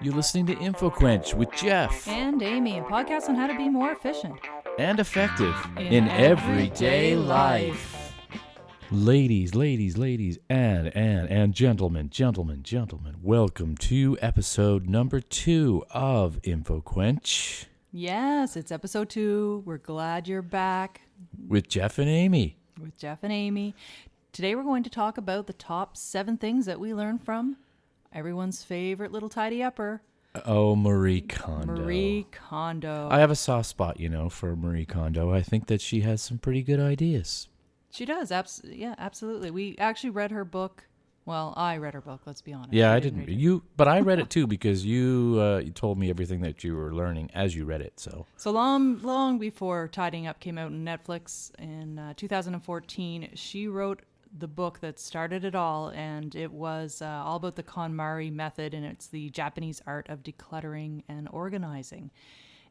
You're listening to InfoQuench with Jeff. And Amy, a podcast on how to be more efficient. And effective in everyday life. Ladies, and gentlemen, welcome to episode number 2 of InfoQuench. Yes, it's episode 2. We're glad you're back. With Jeff and Amy. Today we're going to talk about the top 7 things that we learned from everyone's favorite little tidy-upper. Oh, Marie Kondo. Marie Kondo. I have a soft spot, for Marie Kondo. I think that she has some pretty good ideas. She does. Yeah, absolutely. We actually read her book. Well, I read her book, let's be honest. Yeah, I didn't. But I read it too because you told me everything that you were learning as you read it. So long before Tidying Up came out on Netflix in 2014, she wrote the book that started it all, and it was all about the KonMaried method, and it's the Japanese art of decluttering and organizing.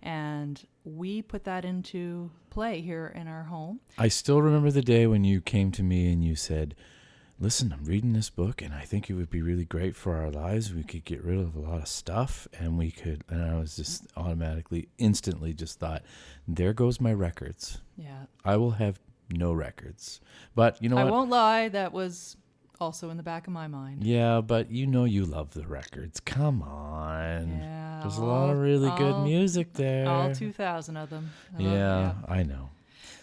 And we put that into play here in our home. I still remember the day when you came to me and you said, listen, I'm reading this book and I think it would be really great for our lives. We could get rid of a lot of stuff and I was just instantly just thought, there goes my records. Yeah. I will have no records. But you know what? I won't lie, that was also in the back of my mind. Yeah, but you love the records. Come on. Yeah. There's a lot of really good music there. All 2,000 of them. Yeah, I know.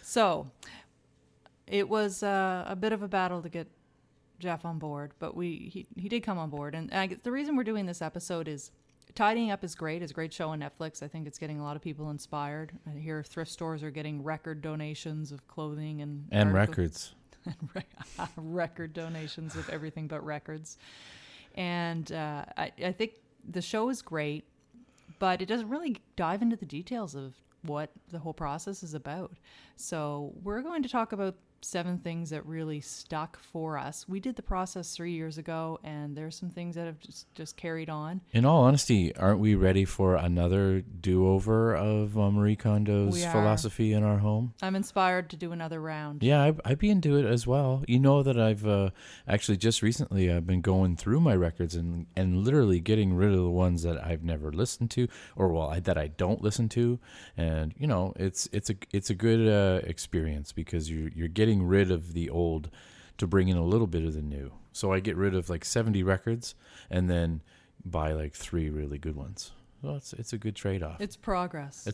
So, it was a bit of a battle to get Jeff on board, but he did come on board. And the reason we're doing this episode is Tidying Up is great. It's a great show on Netflix. I think it's getting a lot of people inspired. I hear thrift stores are getting record donations of clothing and records. Record donations of everything but records. And I think the show is great, but it doesn't really dive into the details of what the whole process is about. So we're going to talk about 7 things that really stuck for us. We did the process 3 years ago, and there's some things that have just carried on. In all honesty, aren't we ready for another do-over of Marie Kondo's philosophy in our home? I'm inspired to do another round. Yeah, I'd be into it as well. You know that I've actually just recently I've been going through my records and literally getting rid of the ones that I've never listened to, or that I don't listen to. And it's a good experience because you're getting rid of the old to bring in a little bit of the new. So I get rid of 70 records and then buy 3 really good ones. Well, it's a good trade-off. It's progress.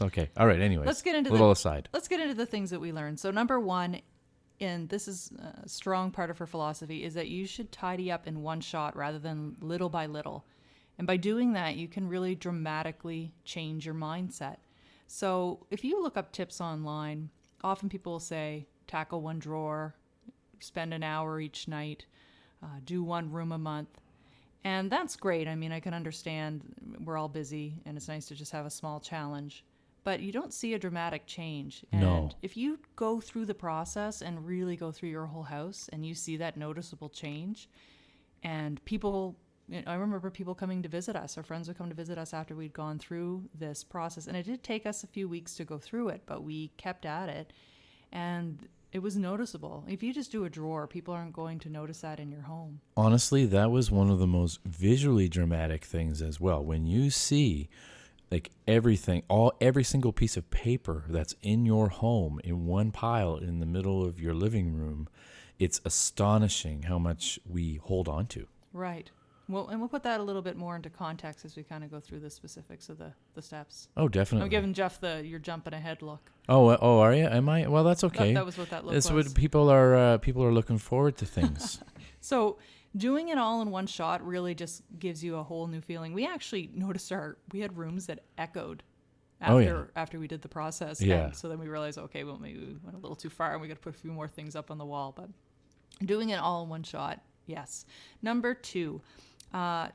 Okay. All right. Anyways, let's get into aside. Let's get into the things that we learned. So number 1, and this is a strong part of her philosophy, is that you should tidy up in one shot rather than little by little. And by doing that, you can really dramatically change your mindset. So if you look up tips online, often people will say, tackle one drawer, spend an hour each night, do one room a month. And that's great. I mean, I can understand we're all busy and it's nice to just have a small challenge. But you don't see a dramatic change. And if you go through the process and really go through your whole house and you see that noticeable change, and people, I remember people coming to visit us. Our friends would come to visit us after we'd gone through this process. And it did take us a few weeks to go through it, but we kept at it. And it was noticeable. If you just do a drawer, people aren't going to notice that in your home. Honestly, that was one of the most visually dramatic things as well. When you see every single piece of paper that's in your home in one pile in the middle of your living room, it's astonishing how much we hold on to. Right. Well, and we'll put that a little bit more into context as we kind of go through the specifics of the steps. Oh, definitely. I'm giving Jeff you're jumping ahead look. Oh, are you? Am I? Well, that's okay. That was what that look was. That's what people are looking forward to things. So doing it all in one shot really just gives you a whole new feeling. We actually noticed we had rooms that echoed after we did the process. Yeah. And so then we realized, okay, well, maybe we went a little too far and we got to put a few more things up on the wall. But doing it all in one shot, yes. Number 2.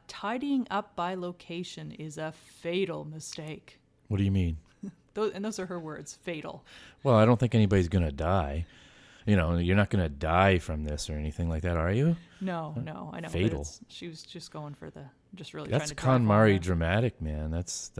Tidying up by location is a fatal mistake. What do you mean? Those are her words, fatal. Well, I don't think anybody's going to die. You're not going to die from this or anything like that, are you? No, I know. Fatal. She was just going for just really that's trying to KonMaried dramatic, man. That's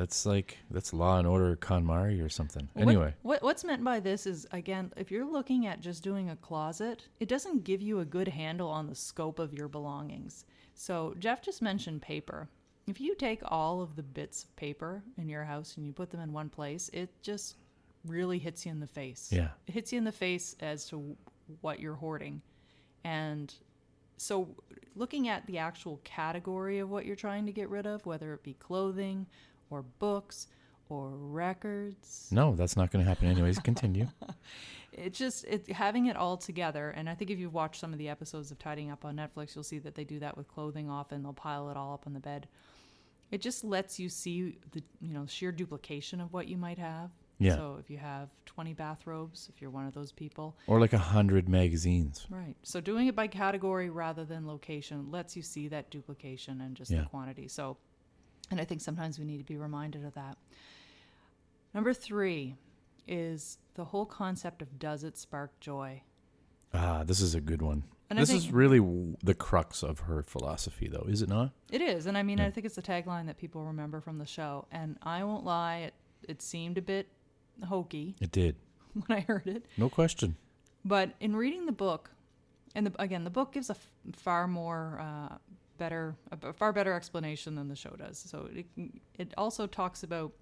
Law and Order KonMaried or something. Anyway. What's meant by this is, again, if you're looking at just doing a closet, it doesn't give you a good handle on the scope of your belongings. So Jeff just mentioned paper. if you take all of the bits of paper in your house and you put them in one place, it just really hits you in the face. Yeah. It hits you in the face as to what you're hoarding. And so looking at the actual category of what you're trying to get rid of, whether it be clothing or books or records. No, that's not going to happen anyways. Continue. Having it all together. And I think if you've watched some of the episodes of Tidying Up on Netflix, you'll see that they do that with clothing often. They'll pile it all up on the bed. It just lets you see the sheer duplication of what you might have. Yeah. So if you have 20 bathrobes, if you're one of those people. Or like 100 magazines. Right. So doing it by category rather than location lets you see that duplication and just the quantity. So, and I think sometimes we need to be reminded of that. Number 3 is the whole concept of does it spark joy? This is a good one. And this is really the crux of her philosophy, though, is it not? It is. And I mean, I think it's the tagline that people remember from the show. And I won't lie, it seemed a bit hokey. It did. When I heard it. No question. But in reading the book, and the book gives a far better explanation than the show does. So it also talks about,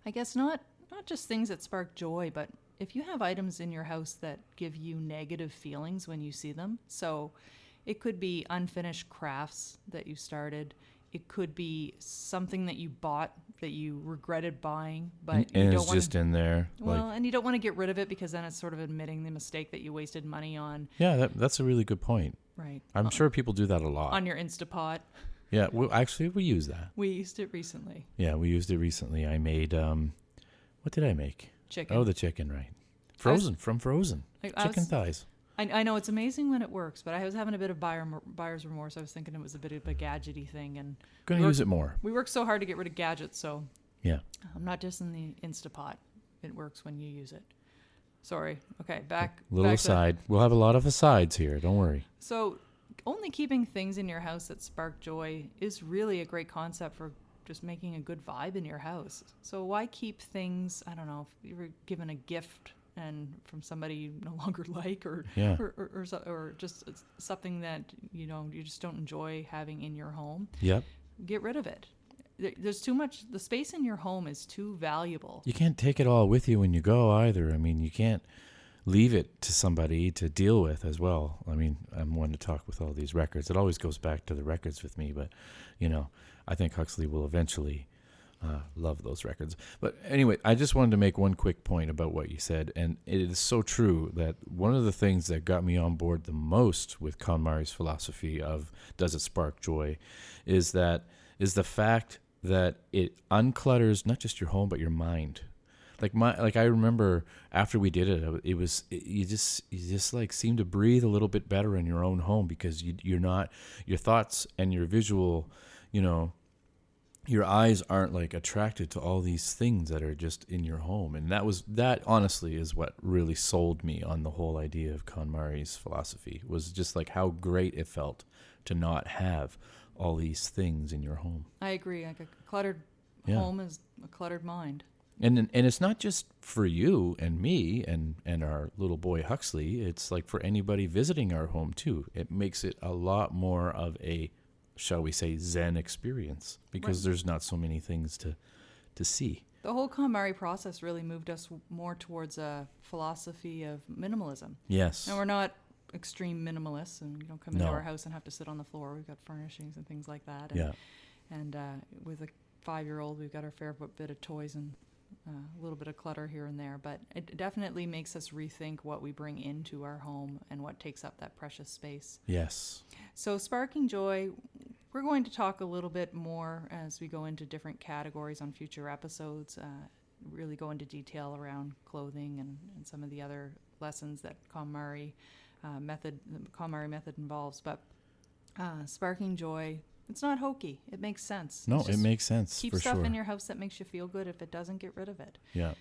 I guess, not just things that spark joy, but if you have items in your house that give you negative feelings when you see them. So it could be unfinished crafts that you started. It could be something that you bought that you regretted buying, but and you don't it's just in there. Well, and you don't want to get rid of it because then it's sort of admitting the mistake that you wasted money on. Yeah, that's a really good point. Right. I'm sure people do that a lot. On your Instapot. Yeah, actually, we use that. We used it recently. Yeah, we used it recently. I made, what did I make? Chicken. Oh, the chicken, right. Frozen. Chicken thighs. I know it's amazing when it works, but I was having a bit of buyer's remorse. I was thinking it was a bit of a gadgety thing, and Going to use it more. We worked so hard to get rid of gadgets, so yeah, I'm not just in the Instapot. It works when you use it. Sorry. Okay, back. Little aside. We'll have a lot of asides here. Don't worry. So, only keeping things in your house that spark joy is really a great concept for just making a good vibe in your house. So why keep things? I don't know if you were given a gift and from somebody you no longer like, or just something that you just don't enjoy having in your home. Yep. Get rid of it. There's too much. The space in your home is too valuable. You can't take it all with you when you go either. I mean, you can't leave it to somebody to deal with as well. I mean, I'm one to talk with all these records. It always goes back to the records with me, but I think Huxley will eventually love those records. But anyway, I just wanted to make one quick point about what you said, and it is so true that one of the things that got me on board the most with KonMaried's philosophy of does it spark joy is the fact that it unclutters not just your home but your mind. Like I remember after we did it, you just like seem to breathe a little bit better in your own home because you're not, your thoughts and your visual, your eyes aren't like attracted to all these things that are just in your home. And that honestly is what really sold me on the whole idea of KonMaried's philosophy, was just like how great it felt to not have all these things in your home. I agree. Like a cluttered home is a cluttered mind. And it's not just for you and me and our little boy Huxley. It's like for anybody visiting our home too. It makes it a lot more of a, shall we say, Zen experience because there's not so many things to see. The whole KonMaried process really moved us more towards a philosophy of minimalism. Yes. And we're not extreme minimalists, and you don't come into our house and have to sit on the floor. We've got furnishings and things like that. And with a 5-year-old, we've got our fair bit of toys and a little bit of clutter here and there, but it definitely makes us rethink what we bring into our home and what takes up that precious space. Yes. So sparking joy, we're going to talk a little bit more as we go into different categories on future episodes, really go into detail around clothing and some of the other lessons that KonMaried method involves. But sparking joy, it's not hokey. It makes sense. No, it makes sense. Keep stuff in your house that makes you feel good. If it doesn't, get rid of it. Yeah.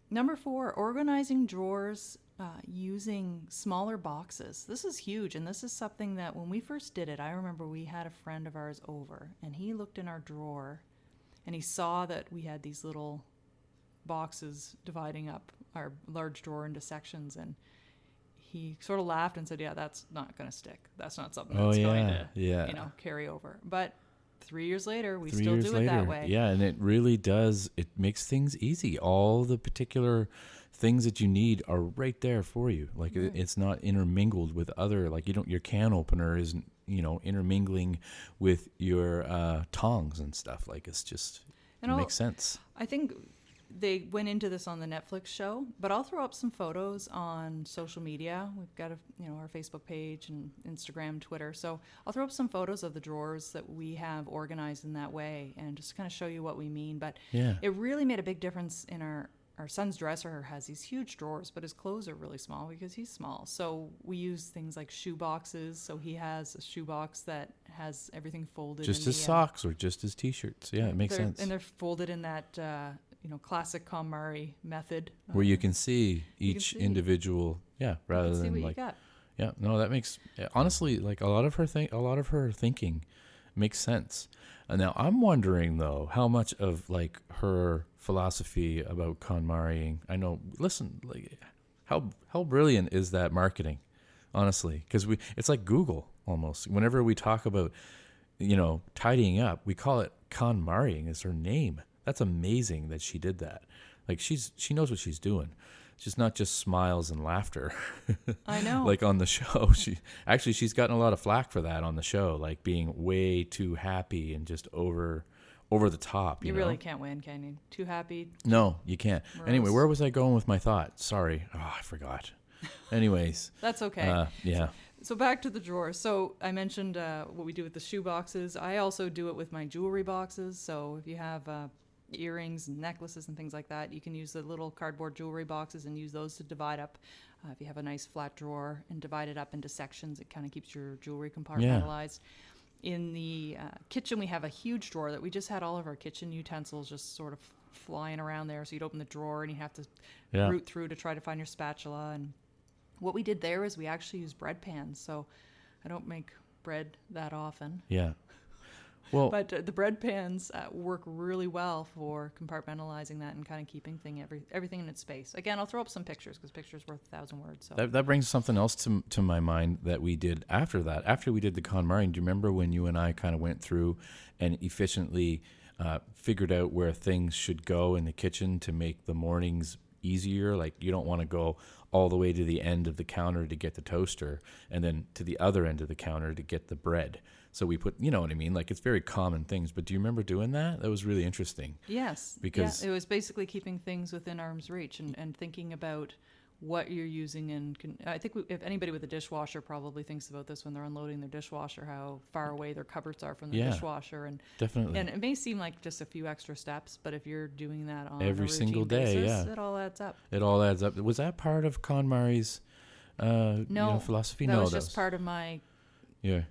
Number 4, organizing drawers using smaller boxes. This is huge, and this is something that when we first did it, I remember we had a friend of ours over, and he looked in our drawer, and he saw that we had these little boxes dividing up our large drawer into sections, and he sort of laughed and said, yeah, that's not going to stick. That's not something Oh that's going yeah, to, yeah. carry over. But 3 years later, we 3 still years do later, it that way. yeah, and it really does. It makes things easy. All the particular things that you need are right there for you. Like it's not intermingled with other. Like your can opener isn't intermingling with your tongs and stuff. Like it's just it makes sense. I think they went into this on the Netflix show, but I'll throw up some photos on social media. We've got our Facebook page and Instagram, Twitter. So I'll throw up some photos of the drawers that we have organized in that way and just kind of show you what we mean. But it really made a big difference in our son's dresser. Has these huge drawers, but his clothes are really small because he's small. So we use things like shoe boxes. So he has a shoe box that has everything folded. Just in his socks or just his t-shirts. Yeah, it makes sense. And they're folded in that classic KonMaried method, where you can see each individual. Yeah, rather than see what like. You got. Yeah, no, that makes honestly like a lot of her thinking makes sense. And now I'm wondering though how much of like her philosophy about KonMariing. I know. Listen, like how brilliant is that marketing? Honestly, because it's like Google almost. Whenever we talk about tidying up, we call it KonMariing is her name. That's amazing that she did that. Like she knows what she's doing. She's not just smiles and laughter. I know. Like on the show, she's gotten a lot of flack for that on the show, like being way too happy and just over the top. You know? Really can't win, can you? Too happy. No, you can't. Morose. Anyway, where was I going with my thought? Sorry. Oh, I forgot. Anyways. That's okay. Yeah. So back to the drawers. So I mentioned what we do with the shoe boxes. I also do it with my jewelry boxes. So if you have earrings and necklaces and things like that, you can use the little cardboard jewelry boxes and use those to divide up. If you have a nice flat drawer and divide it up into sections, it kind of keeps your jewelry compartmentalized. In the kitchen, we have a huge drawer that we just had all of our kitchen utensils just sort of flying around there. So you'd open the drawer and you have to root through to try to find your spatula. And what we did there is we actually use bread pans. So I don't make bread that often. Yeah. Well, but the bread pans work really well for compartmentalizing that and kind of keeping everything in its space. Again, I'll throw up some pictures because pictures worth 1,000 words. So that brings something else to my mind that we did after that. After we did the KonMaried, do you remember when you and I kind of went through and efficiently figured out where things should go in the kitchen to make the mornings easier? Like you don't want to go all the way to the end of the counter to get the toaster and then to the other end of the counter to get the bread. So we put, you know what I mean? Like it's very common things, but do you remember doing that? That was really interesting. Yes. Because it was basically keeping things within arm's reach and thinking about what you're using. And I think if anybody with a dishwasher probably thinks about this when they're unloading their dishwasher, how far away their cupboards are from the dishwasher. And definitely. And it may seem like just a few extra steps, but if you're doing that on every a single day, basis, it all adds up. It all adds up. Was that part of KonMaried's philosophy? That was just part of my your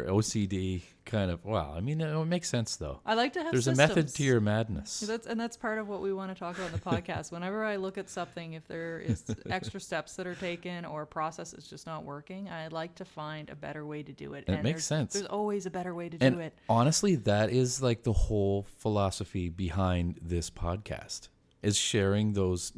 OCD kind of. Well, I mean, it makes sense though. I like to have There's systems. a method to your madness. That's part of what we want to talk about in the podcast. Whenever I look at something, if there is extra steps that are taken or a process is just not working, I like to find a better way to do it. And it makes sense. There's always a better way to do it. Honestly, that is like the whole philosophy behind this podcast, is sharing those,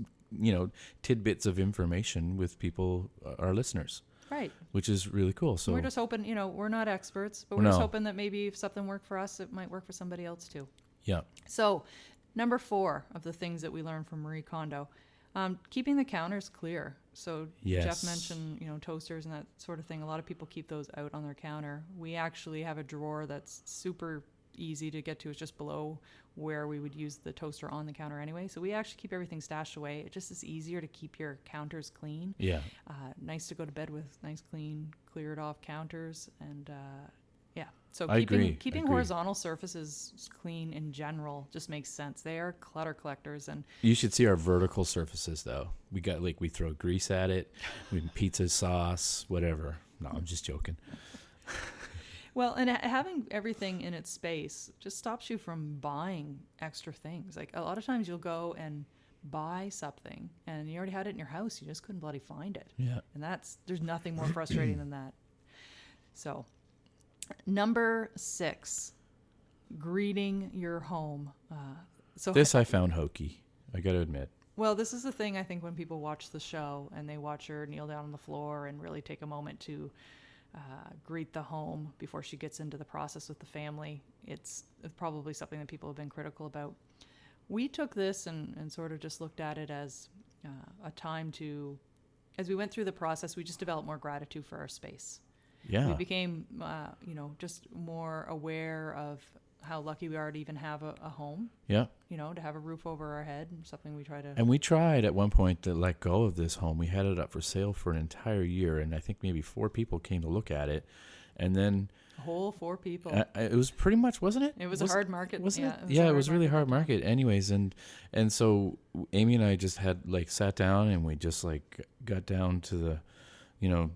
tidbits of information with people, our listeners. Right. Which is really cool. So we're just hoping, we're not experts, but we're just hoping that maybe if something worked for us, it might work for somebody else too. Yeah. So number 4 of the things that we learned from Marie Kondo, keeping the counters clear. So Jeff mentioned, toasters and that sort of thing. A lot of people keep those out on their counter. We actually have a drawer that's super easy to get to. It's just below where we would use the toaster on the counter anyway. So we actually keep everything stashed away. It just is easier to keep your counters clean. Yeah. Nice to go to bed with nice, clean, cleared off counters. And so keeping horizontal surfaces clean in general just makes sense. They are clutter collectors. And you should see our vertical surfaces though. We throw grease at it, pizza sauce, whatever. No, I'm just joking. Well, and having everything in its space just stops you from buying extra things. Like a lot of times you'll go and buy something and you already had it in your house. You just couldn't bloody find it. Yeah. And there's nothing more frustrating than that. So number 6, greeting your home. This I found hokey. I got to admit. Well, this is the thing I think when people watch the show and they watch her kneel down on the floor and really take a moment to greet the home before she gets into the process with the family, it's probably something that people have been critical about. We took this and sort of just looked at it as a time to, as we went through the process, we just developed more gratitude for our space. Yeah. We became, just more aware of how lucky we are to even have a home. Yeah. To have a roof over our head, something we try to... And we tried at one point to let go of this home. We had it up for sale for an entire year, and I think maybe 4 people came to look at it. And then... A whole 4 people. It was pretty much, wasn't it? It was a hard market. Wasn't it? Yeah, it was really hard market. Anyways, and so Amy and I just had, sat down, and we just, got down to the,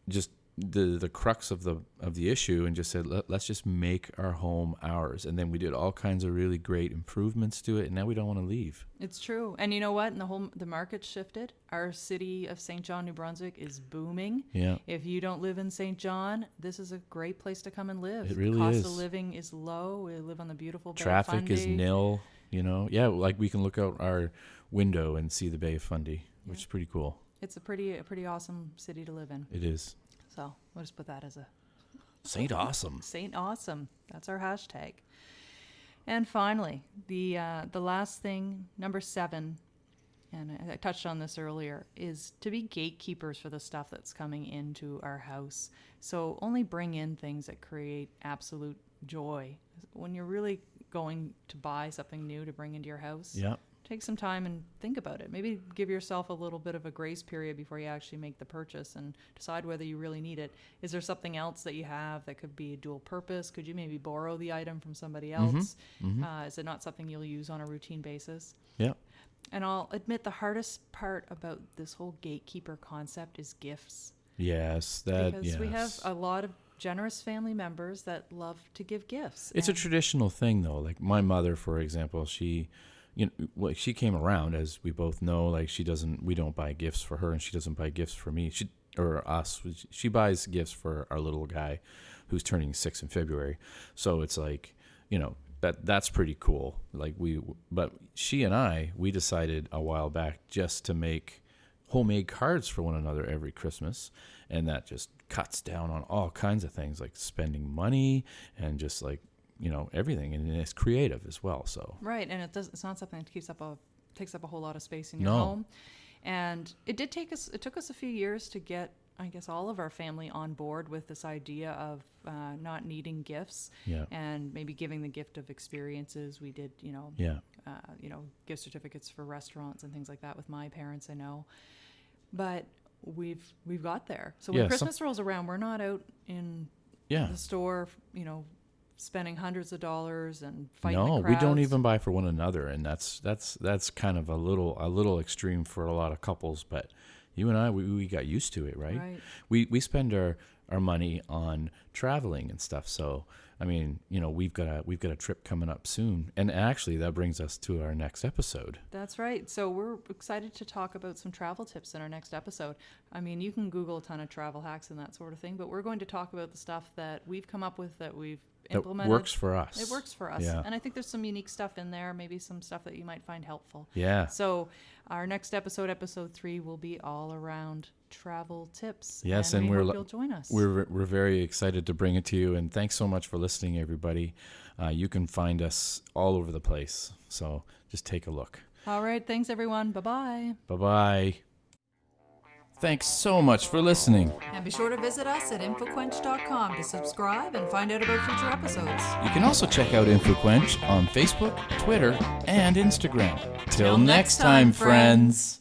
just the crux of the issue, and just said, let's just make our home ours. And then we did all kinds of really great improvements to it, and now we don't want to leave. It's true. And you know what? And the market shifted. Our city of St. John, New Brunswick is booming. Yeah. If you don't live in St. John, this is a great place to come and live. It really is. is. Cost of living is low. We live on the beautiful Bay Traffic of Fundy. is nil, Yeah, we can look out our window and see the Bay of Fundy, which is pretty cool. It's a pretty awesome city to live in. It is. So we'll just put that as a... Saint Awesome. Saint Awesome. That's our hashtag. And finally, the last thing, number 7, and I touched on this earlier, is to be gatekeepers for the stuff that's coming into our house. So only bring in things that create absolute joy. When you're really going to buy something new to bring into your house, take some time and think about it. Maybe give yourself a little bit of a grace period before you actually make the purchase and decide whether you really need it. Is there something else that you have that could be a dual purpose? Could you maybe borrow the item from somebody else? Is it not something you'll use on a routine basis? Yeah. And I'll admit the hardest part about this whole gatekeeper concept is gifts. Yes, because we have a lot of generous family members that love to give gifts. It's a traditional thing, though. Like my mother, for example, she came around, as we both know. We don't buy gifts for her, and she doesn't buy gifts for me. Or us. She buys gifts for our little guy, who's turning 6 in February. So it's that's pretty cool. But she and we decided a while back just to make homemade cards for one another every Christmas, and that just cuts down on all kinds of things, like spending money and just everything, and it's creative as well. So right, and it's not something that takes up a whole lot of space in your home. And it took us a few years to get, I guess, all of our family on board with this idea of not needing gifts, and maybe giving the gift of experiences. We did, gift certificates for restaurants and things like that with my parents, I know. But we've got there. So when Christmas rolls around, we're not out in the store, spending hundreds of dollars and fighting the crowds. No, we don't even buy for one another, and that's kind of a little extreme for a lot of couples. But you and I, we got used to it, right? We spend our money on traveling and stuff. So I mean, we've got a trip coming up soon, and actually that brings us to our next episode. That's right. So we're excited to talk about some travel tips in our next episode. I mean, you can Google a ton of travel hacks and that sort of thing, but we're going to talk about the stuff that we've come up with, that we've implemented. That works for us. It works for us. Yeah. And I think there's some unique stuff in there, maybe some stuff that you might find helpful. Yeah. So our next episode 3, will be all around travel tips. Yes, and we hope you'll join us. We're very excited to bring it to you, and thanks so much for listening, everybody. You can find us all over the place, so just take a look. All right, thanks everyone. Bye-bye. Bye-bye. Thanks so much for listening. And be sure to visit us at infoquench.com to subscribe and find out about future episodes. You can also check out InfoQuench on Facebook, Twitter, and Instagram. Till next time, friends.